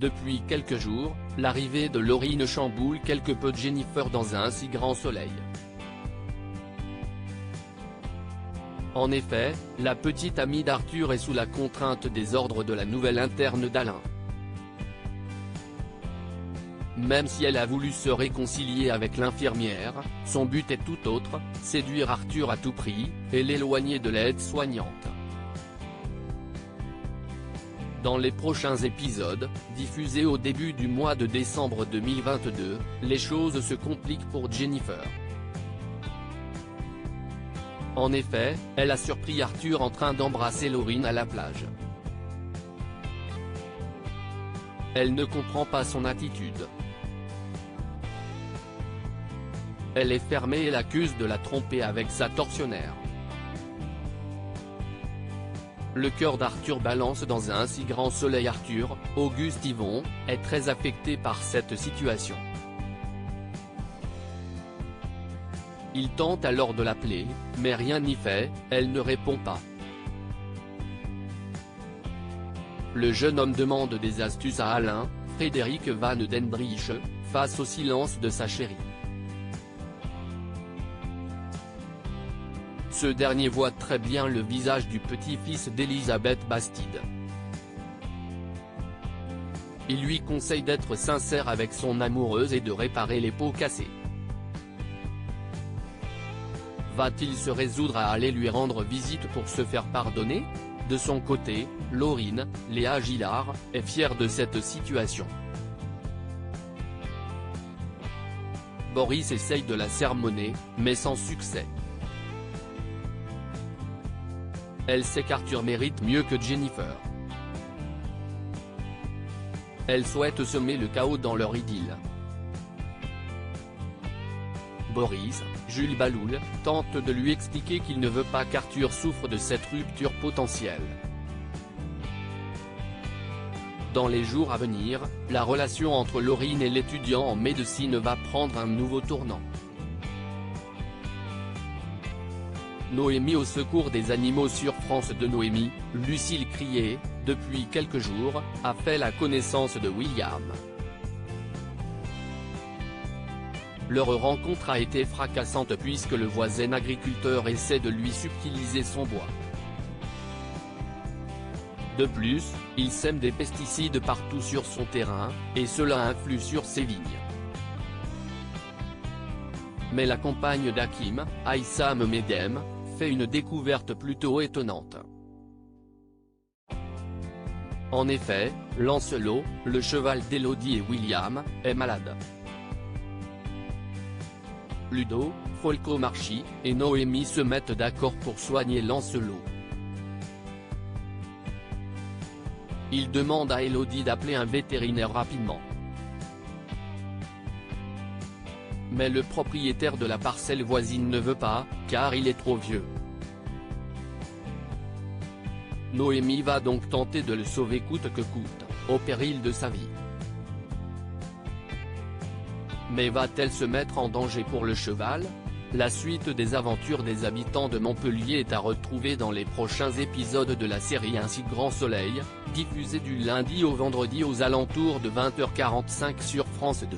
Depuis quelques jours, l'arrivée de Lauryn chamboule quelque peu Jennifer dans un si grand soleil. En effet, la petite amie d'Arthur est sous la contrainte des ordres de la nouvelle interne d'Alain. Même si elle a voulu se réconcilier avec l'infirmière, son but est tout autre, séduire Arthur à tout prix, et l'éloigner de l'aide-soignante. Dans les prochains épisodes, diffusés au début du mois de décembre 2022, les choses se compliquent pour Jennifer. En effet, elle a surpris Arthur en train d'embrasser Lauryn à la plage. Elle ne comprend pas son attitude. Elle est fermée et l'accuse de la tromper avec sa tortionnaire. Le cœur d'Arthur balance dans un si grand soleil. Arthur, Auguste Yvon, est très affecté par cette situation. Il tente alors de l'appeler, mais rien n'y fait, elle ne répond pas. Le jeune homme demande des astuces à Alain, Frédéric Van Dendrich, face au silence de sa chérie. Ce dernier voit très bien le visage du petit-fils d'Elisabeth Bastide. Il lui conseille d'être sincère avec son amoureuse et de réparer les pots cassés. Va-t-il se résoudre à aller lui rendre visite pour se faire pardonner? De son côté, Lauryn, Léa Gillard, est fière de cette situation. Boris essaye de la sermonner, mais sans succès. Elle sait qu'Arthur mérite mieux que Jennifer. Elle souhaite semer le chaos dans leur idylle. Boris, Jules Baloul, tente de lui expliquer qu'il ne veut pas qu'Arthur souffre de cette rupture potentielle. Dans les jours à venir, la relation entre Lauryn et l'étudiant en médecine va prendre un nouveau tournant. Noémie au secours des animaux sur France 2. Noémie, Lucille Crié, depuis quelques jours, a fait la connaissance de William. Leur rencontre a été fracassante puisque le voisin agriculteur essaie de lui subtiliser son bois. De plus, il sème des pesticides partout sur son terrain, et cela influe sur ses vignes. Mais la compagne d'Hakim, Aïssam Medem, fait une découverte plutôt étonnante. En effet, Lancelot, le cheval d'Élodie et William, est malade. Ludo, Folco Marchi, et Noémie se mettent d'accord pour soigner Lancelot. Ils demandent à Élodie d'appeler un vétérinaire rapidement. Mais le propriétaire de la parcelle voisine ne veut pas, car il est trop vieux. Noémie va donc tenter de le sauver coûte que coûte, au péril de sa vie. Mais va-t-elle se mettre en danger pour le cheval? La suite des aventures des habitants de Montpellier est à retrouver dans les prochains épisodes de la série Un si grand soleil, diffusée du lundi au vendredi aux alentours de 20h45 sur France 2.